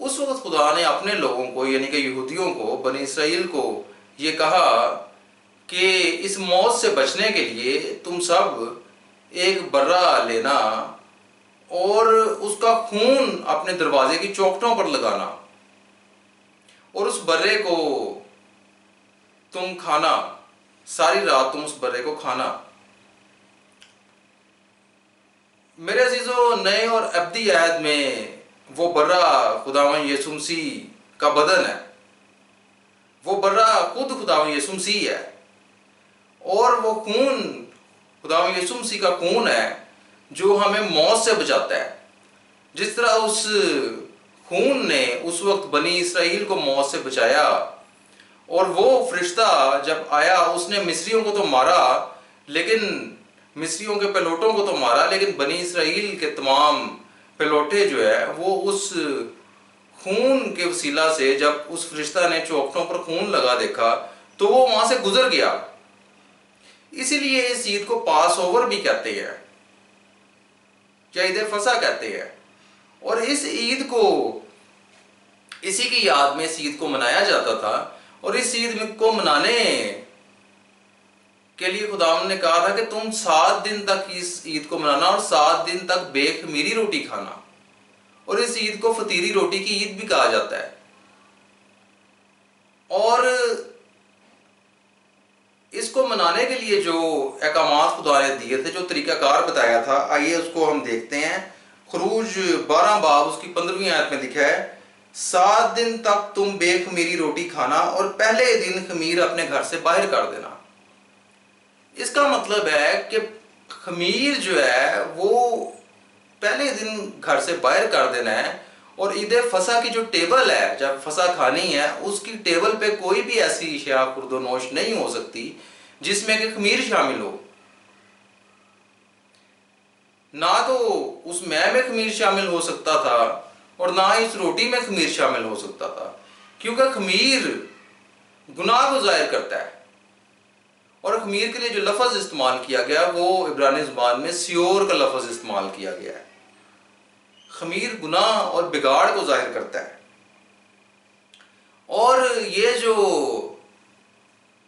اس وقت خدا نے اپنے لوگوں کو یعنی کہ یہودیوں کو، بنی اسرائیل کو یہ کہا کہ اس موت سے بچنے کے لیے تم سب ایک برا لینا اور اس کا خون اپنے دروازے کی چوکھٹوں پر لگانا، اور اس برے کو تم کھانا، ساری رات تم اس برے کو کھانا۔ میرے عزیزو، نئے اور ابدی عہد میں وہ برا خداوند یسوع مسیح کا بدن ہے، وہ برا خود خداوند یسوع مسیح ہے، اور وہ خون خداوند یسوع مسیح کا خون ہے جو ہمیں موت سے بچاتا ہے۔ جس طرح اس خون نے اس وقت بنی اسرائیل کو موت سے بچایا، اور وہ فرشتہ جب آیا اس نے مصریوں کو تو مارا، لیکن مصریوں کے پیلوٹوں کو تو مارا، لیکن بنی اسرائیل کے تمام پیلوٹے جو ہے وہ اس خون کے وسیلہ سے، جب اس فرشتہ نے چوکھٹوں پر خون لگا دیکھا تو وہ وہاں سے گزر گیا۔ اسی لیے اس عید کو پاس اوور بھی کہتے ہیں یا عید فصح کہتے ہیں، اور اس عید کو اسی کی یاد میں اس عید کو منایا جاتا تھا، اور اس عید کو منانے کے لیے خداوند نے کہا تھا کہ تم 7 دن تک اس عید کو منانا اور 7 دن تک بے خمیری روٹی کھانا، اور اس عید کو فطیری روٹی کی عید بھی کہا جاتا ہے۔ اور اس کو منانے کے لیے جو احکامات خدا نے دیے تھے، جو طریقہ کار بتایا تھا، آئیے اس کو ہم دیکھتے ہیں۔ خروج 12 باب اس کی 15ویں آیت میں لکھا ہے، 7 دن تک تم بے خمیری روٹی کھانا اور پہلے دن خمیر اپنے گھر سے باہر کر دینا۔ اس کا مطلب ہے کہ خمیر جو ہے وہ پہلے دن گھر سے باہر کر دینا ہے، اور عید فصح کی جو ٹیبل ہے، جب فصح کھانی ہے، اس کی ٹیبل پہ کوئی بھی ایسی اشیاء خورد و نوش نہیں ہو سکتی جس میں کہ خمیر شامل ہو۔ نہ تو اس مے میں خمیر شامل ہو سکتا تھا اور نہ اس روٹی میں خمیر شامل ہو سکتا تھا، کیونکہ خمیر گناہ کو ظاہر کرتا ہے۔ اور خمیر کے لیے جو لفظ استعمال کیا گیا وہ عبرانی زبان میں سیور کا لفظ استعمال کیا گیا ہے۔ خمیر گناہ اور بگاڑ کو ظاہر کرتا ہے، اور یہ جو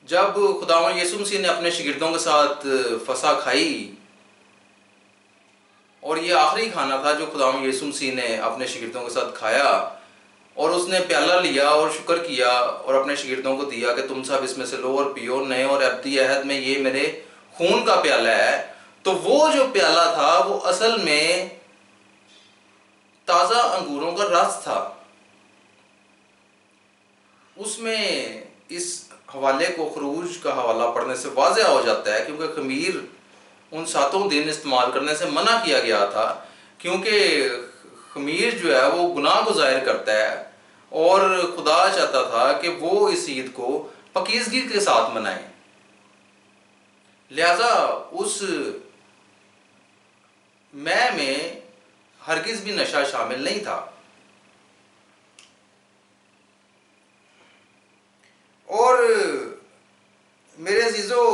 جب خداوند یسوع مسیح نے اپنے شاگردوں کے ساتھ فصح کھائی، اور یہ آخری کھانا تھا جو خداوند یسوع مسیح نے اپنے شاگردوں کے ساتھ کھایا، اور اس نے پیالہ لیا اور شکر کیا اور اپنے شاگردوں کو دیا کہ تم سب اس میں سے لو اور پیو، نئے اور ابدی عہد میں یہ میرے خون کا پیالہ ہے۔ تو وہ جو پیالہ تھا وہ اصل میں تازہ انگوروں کا رس تھا۔ اس میں اس حوالے کو خروج کا حوالہ پڑھنے سے واضح ہو جاتا ہے، کیونکہ خمیر ان 7 دن استعمال کرنے سے منع کیا گیا تھا، کیونکہ خمیر جو ہے وہ گناہ کو ظاہر کرتا ہے، اور خدا چاہتا تھا کہ وہ اس عید کو پاکیزگی کے ساتھ منائیں۔ لہذا اس میں ہرگز بھی نشہ شامل نہیں تھا۔ اور میرے عزیزو،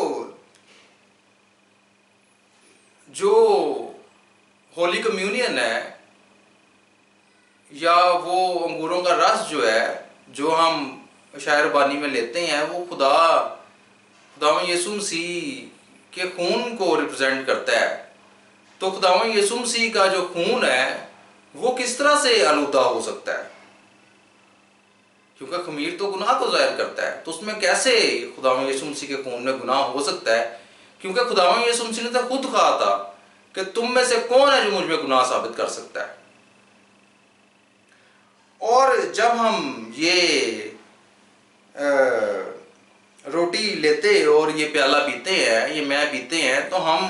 جو ہولی کمیونین ہے یا وہ انگوروں کا رس جو ہے جو ہم عشائر بانی میں لیتے ہیں، وہ خداوند یسوع مسیح کے خون کو ریپرزینٹ کرتا ہے۔ تو خداوند یسوع مسیح کا جو خون ہے وہ کس طرح سے آلودہ ہو سکتا ہے؟ کیونکہ خمیر تو گناہ کو ظاہر کرتا ہے، تو اس میں کیسے خداوند یسوع مسیح کے خون میں گناہ ہو سکتا ہے؟ کیونکہ خداوند یسوع مسیح نے تو خود کہا تھا کہ تم میں سے کون ہے جو مجھ میں گناہ ثابت کر سکتا ہے؟ اور جب ہم یہ روٹی لیتے اور یہ پیالہ پیتے ہیں، یہ میں پیتے ہیں، تو ہم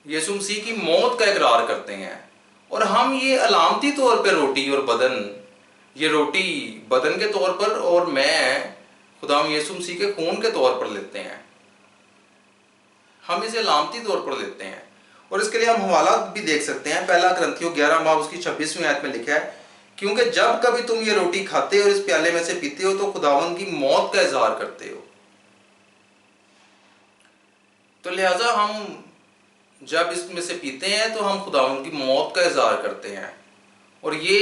یسوع مسیح کی موت کا اقرار کرتے ہیں، اور ہم یہ علامتی طور پہ روٹی اور بدن، یہ روٹی بدن کے طور پر اور میں خداوند یسوع مسیح کے خون کے طور پر لیتے ہیں۔ ہم اسے علامتی طور پر لیتے ہیں، اور اس کے لیے ہم حوالہ بھی دیکھ سکتے ہیں۔ پہلا کرنتھیوں 11 باب اس کی 26ویں آیت میں لکھا ہے، کیونکہ جب کبھی تم یہ روٹی کھاتے اور اس پیالے میں سے پیتے ہو تو خداوند کی موت کا اظہار کرتے ہو۔ تو لہٰذا ہم جب اس میں سے پیتے ہیں تو ہم خداوند کی موت کا اظہار کرتے ہیں، اور یہ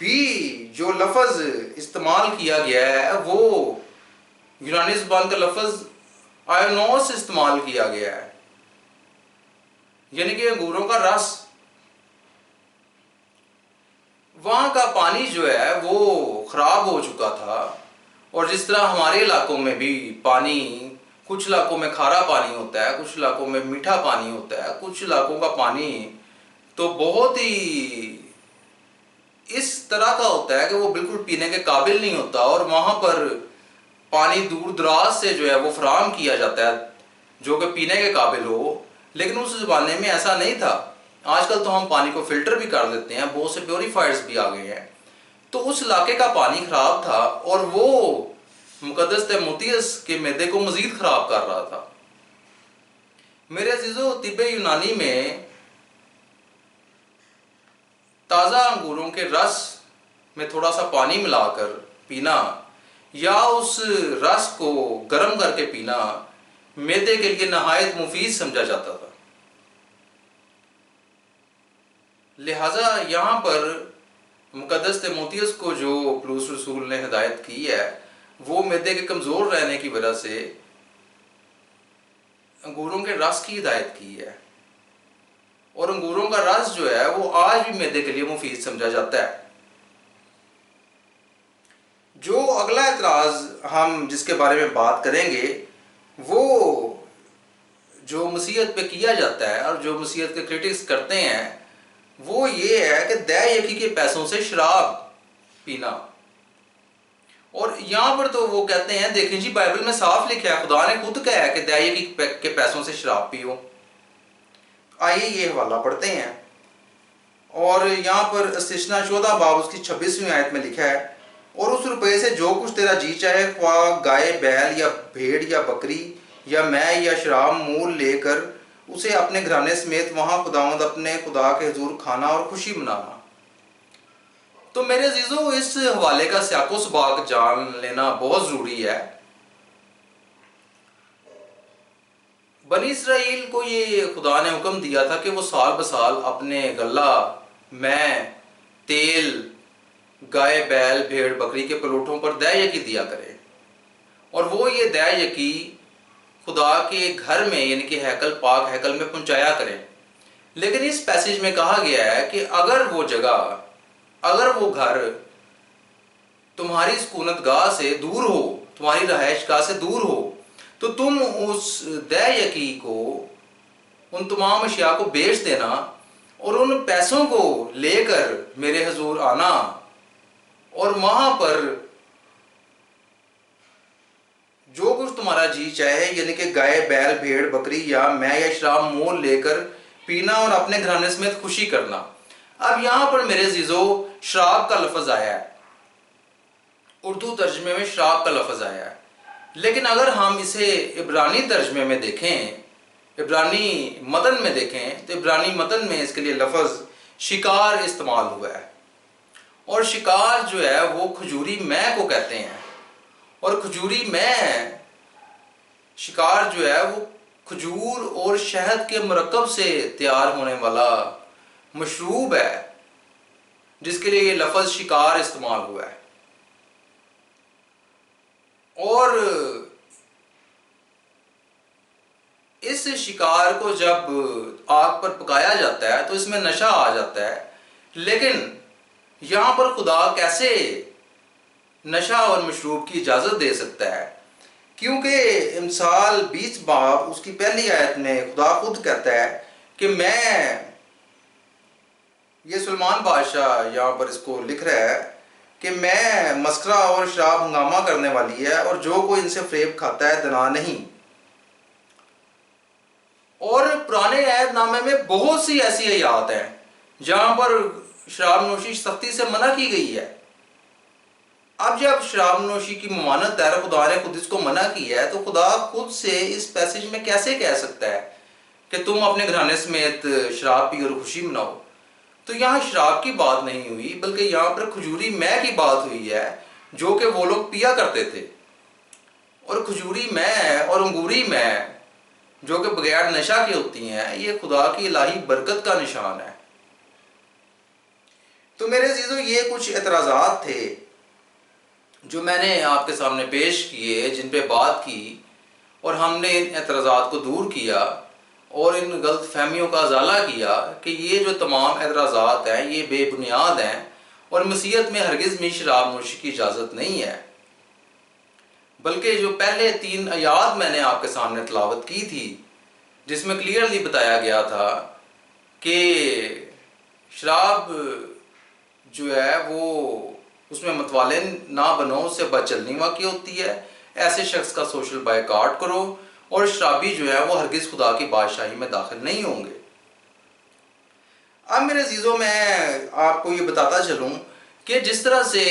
بھی جو لفظ استعمال کیا گیا ہے وہ یونانی زبان کا لفظ آئونوس استعمال کیا گیا ہے، یعنی کہ انگوروں کا رس۔ وہاں کا پانی جو ہے وہ خراب ہو چکا تھا، اور جس طرح ہمارے علاقوں میں بھی پانی، کچھ علاقوں میں کھارا پانی ہوتا ہے، کچھ علاقوں میں میٹھا پانی ہوتا ہے، کچھ علاقوں کا پانی تو بہت ہی اس طرح کا ہوتا ہے کہ وہ بالکل پینے کے قابل نہیں ہوتا، اور وہاں پر پانی دور دراز سے جو ہے وہ فراہم کیا جاتا ہے جو کہ پینے کے قابل ہو، لیکن اس زمانے میں ایسا نہیں تھا۔ آج کل تو ہم پانی کو فلٹر بھی کر لیتے ہیں، بہت سے پیوریفائرز بھی آ گئے ہیں۔ تو اس علاقے کا پانی خراب تھا، اور وہ مقدس تیموتھیوس کے معدے کو مزید خراب کر رہا تھا۔ میرے عزیزو، طب یونانی میں تازہ انگوروں کے رس میں تھوڑا سا پانی ملا کر پینا یا اس رس کو گرم کر کے پینا معدے کے لیے نہایت مفید سمجھا جاتا تھا۔ لہذا یہاں پر مقدس تیموتھیوس کو جو پولس رسول نے ہدایت کی ہے، وہ معدے کے کمزور رہنے کی وجہ سے انگوروں کے رس کی ہدایت کی ہے، اور انگوروں کا رس جو ہے وہ آج بھی معدے کے لیے مفید سمجھا جاتا ہے۔ جو اگلا اعتراض ہم جس کے بارے میں بات کریں گے وہ جو مسیحیت پہ کیا جاتا ہے اور جو مسیحیت کے کرٹکس کرتے ہیں وہ یہ ہے کہ دے یکی کے پیسوں سے شراب پینا۔ اور یہاں پر تو وہ کہتے ہیں، دیکھیں جی بائبل میں صاف لکھا ہے، خدا نے خود کہا ہے کہ دے یکی کے پیسوں سے شراب پیو۔ آئیے یہ حوالہ پڑھتے ہیں، اور یہاں پر استثنا شدہ باب اس کی 26ویں آیت میں لکھا ہے، اور اس روپے سے جو کچھ تیرا جی چاہے، خواہ گائے بیل یا بھیڑ یا بکری یا مے یا شراب مول لے کر اسے اپنے گھرانے سمیت وہاں خداوند اپنے خدا کے حضور کھانا اور خوشی منانا۔ تو میرے عزیزو، اس حوالے کا سیاق و سباق جان لینا بہت ضروری ہے۔ بنی اسرائیل کو یہ خدا نے حکم دیا تھا کہ وہ سال بسال اپنے غلہ، میں، تیل، گائے بیل بھیڑ بکری کے پلوٹوں پر دے یکی دیا کرے، اور وہ یہ دے یکی خدا کے گھر میں یعنی کہ ہیکل، پاک ہیکل میں پہنچایا کریں۔ لیکن اس پیسیج میں کہا گیا ہے کہ اگر وہ جگہ، اگر وہ گھر تمہاری سکونت گاہ سے دور ہو، تمہاری رہائش گاہ سے دور ہو، تو تم اس دے یکی کو، ان تمام اشیاء کو بیچ دینا اور ان پیسوں کو لے کر میرے حضور آنا، اور وہاں پر جو کچھ تمہارا جی چاہے یعنی کہ گائے بیل بھیڑ بکری یا مے یا شراب مول لے کر پینا اور اپنے گھرانے سمیت خوشی کرنا۔ اب یہاں پر میرے عزیزو شراب کا لفظ آیا ہے، اردو ترجمے میں شراب کا لفظ آیا ہے، لیکن اگر ہم اسے عبرانی ترجمے میں دیکھیں، عبرانی متن میں دیکھیں، تو عبرانی متن میں اس کے لیے لفظ شکار استعمال ہوا ہے، اور شکار جو ہے وہ کھجوری مے کو کہتے ہیں، اور کھجوری مے شکار جو ہے وہ کھجور اور شہد کے مرکب سے تیار ہونے والا مشروب ہے، جس کے لیے یہ لفظ شکار استعمال ہوا ہے۔ اور اس شکار کو جب آگ پر پکایا جاتا ہے تو اس میں نشہ آ جاتا ہے، لیکن یہاں پر خدا کیسے نشہ اور مشروب کی اجازت دے سکتا ہے؟ کیونکہ امثال 20 باب اس کی پہلی آیت میں خدا خود کہتا ہے کہ میں، یہ سلمان بادشاہ یہاں پر اس کو لکھ رہا ہے کہ میں مسکرہ اور شراب ہنگامہ کرنے والی ہے، اور جو کوئی ان سے فریب کھاتا ہے دنا نہیں۔ اور پرانے عہد نامے میں بہت سی ایسی آیات ہیں جہاں پر شراب نوشی سختی سے منع کی گئی ہے۔ اب جب شراب نوشی کی ممانعت ہے، خدا نے خود اس کو منع کی ہے، تو خدا خود سے اس پیسج میں کیسے کہہ سکتا ہے کہ تم اپنے گھرانے سمیت شراب پی اور خوشی مناؤ؟ تو یہاں شراب کی بات نہیں ہوئی، بلکہ یہاں پر کھجوری مے کی بات ہوئی ہے جو کہ وہ لوگ پیا کرتے تھے۔ اور کھجوری مے اور انگوری مے جو کہ بغیر نشہ کی ہوتی ہیں، یہ خدا کی الہی برکت کا نشان ہے۔ تو میرے عزیزو یہ کچھ اعتراضات تھے جو میں نے آپ کے سامنے پیش کیے، جن پہ بات کی، اور ہم نے ان اعتراضات کو دور کیا اور ان غلط فہمیوں کا ازالہ کیا کہ یہ جو تمام اعتراضات ہیں یہ بے بنیاد ہیں اور مسیحیت میں ہرگز بھی شراب نوشی کی اجازت نہیں ہے، بلکہ جو پہلے 3 آیات میں نے آپ کے سامنے تلاوت کی تھی جس میں کلیئرلی بتایا گیا تھا کہ شراب جو ہے وہ اس میں متوالے نہ بنو، اس سے بد چلنی واقع ہوتی ہے، ایسے شخص کا سوشل بائیکاٹ کرو، اور شرابی جو ہے وہ ہرگز خدا کی بادشاہی میں داخل نہیں ہوں گے۔ اب میرے عزیزوں میں آپ کو یہ بتاتا چلوں کہ جس طرح سے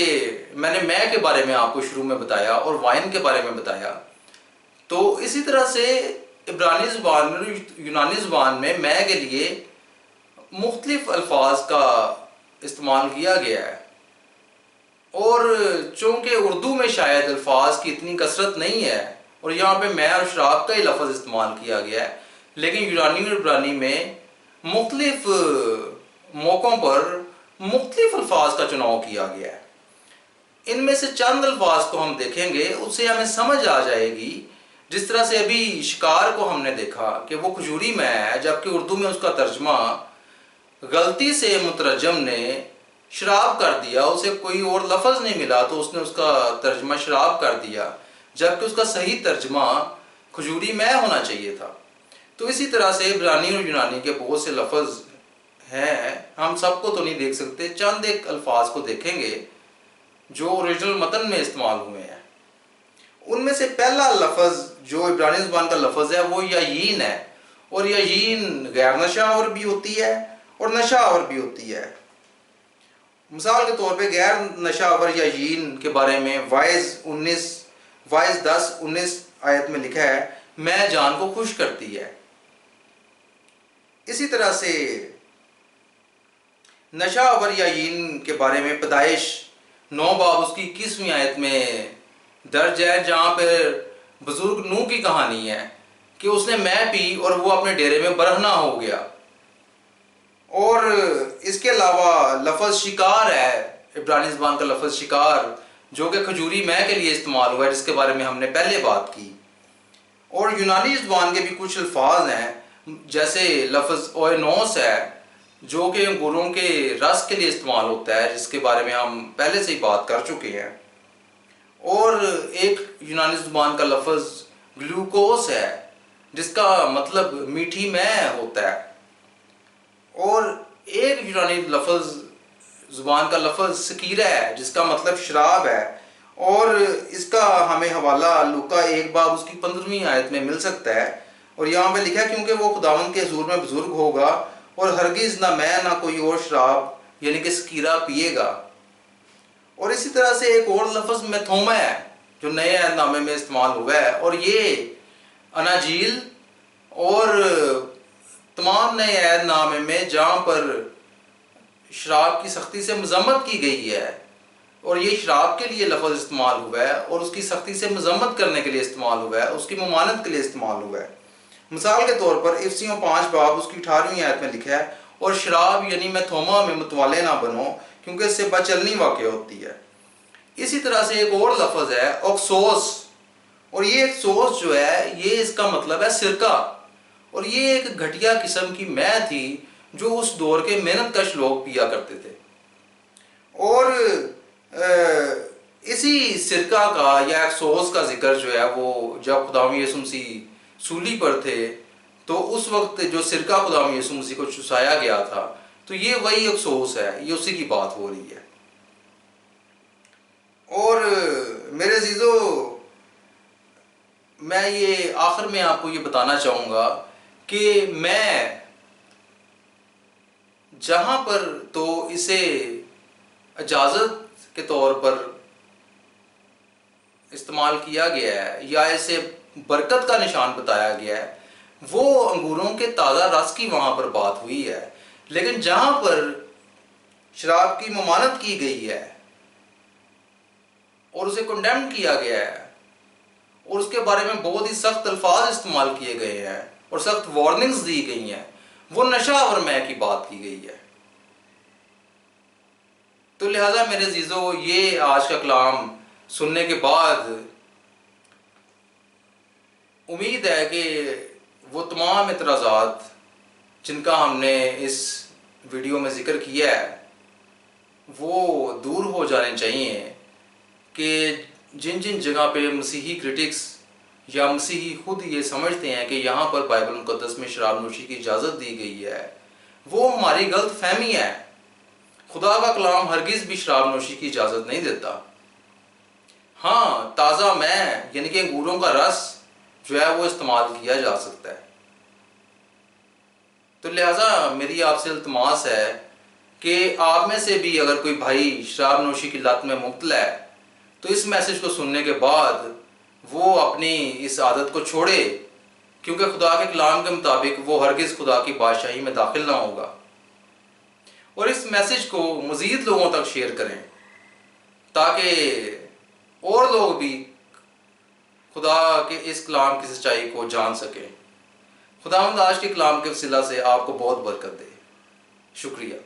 میں نے میں کے بارے میں آپ کو شروع میں بتایا اور وائن کے بارے میں بتایا، تو اسی طرح سے عبرانی زبان میں، یونانی زبان میں کے لیے مختلف الفاظ کا استعمال کیا گیا ہے، اور چونکہ اردو میں شاید الفاظ کی اتنی کثرت نہیں ہے اور یہاں پہ میں اور شراب کا ہی لفظ استعمال کیا گیا ہے، لیکن یونانی اور عبرانی میں مختلف موقعوں پر مختلف الفاظ کا چناؤ کیا گیا ہے۔ ان میں سے چند الفاظ کو ہم دیکھیں گے، اس سے ہمیں سمجھ آ جائے گی۔ جس طرح سے ابھی شکار کو ہم نے دیکھا کہ وہ کھجوری میں ہے، جبکہ اردو میں اس کا ترجمہ غلطی سے مترجم نے شراب کر دیا، اسے کوئی اور لفظ نہیں ملا تو اس نے اس کا ترجمہ شراب کر دیا، جبکہ اس کا صحیح ترجمہ کھجوری میں ہونا چاہیے تھا۔ تو اسی طرح سے عبرانی اور یونانی کے بہت سے لفظ ہیں، ہم سب کو تو نہیں دیکھ سکتے، چند ایک الفاظ کو دیکھیں گے جو اوریجنل متن میں استعمال ہوئے ہیں۔ ان میں سے پہلا لفظ جو عبرانی زبان کا لفظ ہے وہ یعین ہے، اور یعین غیر نشہ بھی ہوتی ہے اور نشہ بھی ہوتی ہے۔ مثال کے طور پہ غیر نشہ یعین کے بارے میں وائز 10:19 آیت میں لکھا ہے، میں جان کو خوش کرتی ہے۔ اسی طرح سے نشہ یعین کے بارے میں پیدائش 9 باب اس کی 21ویں آیت میں درج ہے، جہاں پہ بزرگ نوح کی کہانی ہے کہ اس نے میں پی اور وہ اپنے ڈیرے میں برہنہ ہو گیا۔ اور اس کے علاوہ لفظ شکار ہے، عبرانی زبان کا لفظ شکار، جو کہ کھجوری میں کے لیے استعمال ہوا ہے، جس کے بارے میں ہم نے پہلے بات کی۔ اور یونانی زبان کے بھی کچھ الفاظ ہیں، جیسے لفظ اوئنوس ہے جو کہ انگوروں کے رس کے لیے استعمال ہوتا ہے، جس کے بارے میں ہم پہلے سے ہی بات کر چکے ہیں۔ اور ایک یونانی زبان کا لفظ گلوکوس ہے جس کا مطلب میٹھی میں ہوتا ہے، اور ایک یونانی زبان کا لفظ سکیرہ ہے جس کا مطلب شراب ہے، اور اس کا ہمیں حوالہ لوکا 1 باب اس کی 15ویں آیت میں مل سکتا ہے، اور یہاں پہ لکھا ہے کیونکہ وہ خداوند کے حضور میں بزرگ ہوگا اور ہرگز نہ میں نہ کوئی اور شراب یعنی کہ سکیرہ پیے گا۔ اور اسی طرح سے ایک اور لفظ میتھوما ہے جو نئے عہد نامے میں استعمال ہوا ہے، اور یہ اناجیل اور تمام نئے عہد نامے میں جہاں پر شراب کی سختی سے مذمت کی گئی ہے، اور یہ شراب کے لیے لفظ استعمال ہوا ہے اور اس کی سختی سے مذمت کرنے کے لیے استعمال ہوا ہے، اس کی ممانعت کے لیے استعمال ہوا ہے۔ مثال کے طور پر افسیوں 5 باب اس کی 18ویں آیت میں لکھا ہے، اور شراب یعنی میتھوما میں متوالے نہ بنو کیونکہ اس سے بچلنی واقع ہوتی ہے۔ اسی طرح سے ایک اور لفظ ہے اوکسوس، اور یہ اوکسوس جو ہے یہ اس کا مطلب ہے سرکہ، اور یہ ایک گھٹیا قسم کی میں تھی جو اس دور کے محنت کش لوگ پیا کرتے تھے۔ اور اسی سرکہ کا یا اوکسوس کا ذکر جو ہے وہ جب خداوند یسوع مسیح سولی پر تھے تو اس وقت جو سرکہ خداوند یسوع مسیح کو چسایا گیا تھا، تو یہ وہی اوکسوس ہے، یہ اسی کی بات ہو رہی ہے۔ اور میرے عزیزو، میں یہ آخر میں آپ کو یہ بتانا چاہوں گا کہ میں جہاں پر تو اسے اجازت کے طور پر استعمال کیا گیا ہے یا اسے برکت کا نشان بتایا گیا ہے، وہ انگوروں کے تازہ رس کی وہاں پر بات ہوئی ہے، لیکن جہاں پر شراب کی ممانعت کی گئی ہے اور اسے کنڈیم کیا گیا ہے اور اس کے بارے میں بہت ہی سخت الفاظ استعمال کیے گئے ہیں اور سخت وارننگز دی گئی ہیں، وہ نشہ اور میں کی بات کی گئی ہے۔ تو لہٰذا میرے عزیزو، یہ آج کا کلام سننے کے بعد امید ہے کہ وہ تمام اعتراضات جن کا ہم نے اس ویڈیو میں ذکر کیا ہے وہ دور ہو جانے چاہیے، کہ جن جن جگہ پہ مسیحی کرٹکس یا مسیحی خود یہ سمجھتے ہیں کہ یہاں پر بائبل مقدس میں شراب نوشی کی اجازت دی گئی ہے، وہ ہماری غلط فہمی ہے۔ خدا کا کلام ہرگز بھی شراب نوشی کی اجازت نہیں دیتا۔ ہاں، تازہ میں یعنی کہ انگوروں کا رس جو ہے وہ استعمال کیا جا سکتا ہے۔ تو لہٰذا میری آپ سے التماس ہے کہ آپ میں سے بھی اگر کوئی بھائی شراب نوشی کی لت میں مبتلا ہے تو اس میسج کو سننے کے بعد وہ اپنی اس عادت کو چھوڑے، کیونکہ خدا کے کلام کے مطابق وہ ہرگز خدا کی بادشاہی میں داخل نہ ہوگا۔ اور اس میسج کو مزید لوگوں تک شیئر کریں تاکہ اور لوگ بھی خدا کے اس کلام کی سچائی کو جان سکیں۔ خداوند آج کے کلام کے وسیلہ سے آپ کو بہت برکت دے۔ شکریہ۔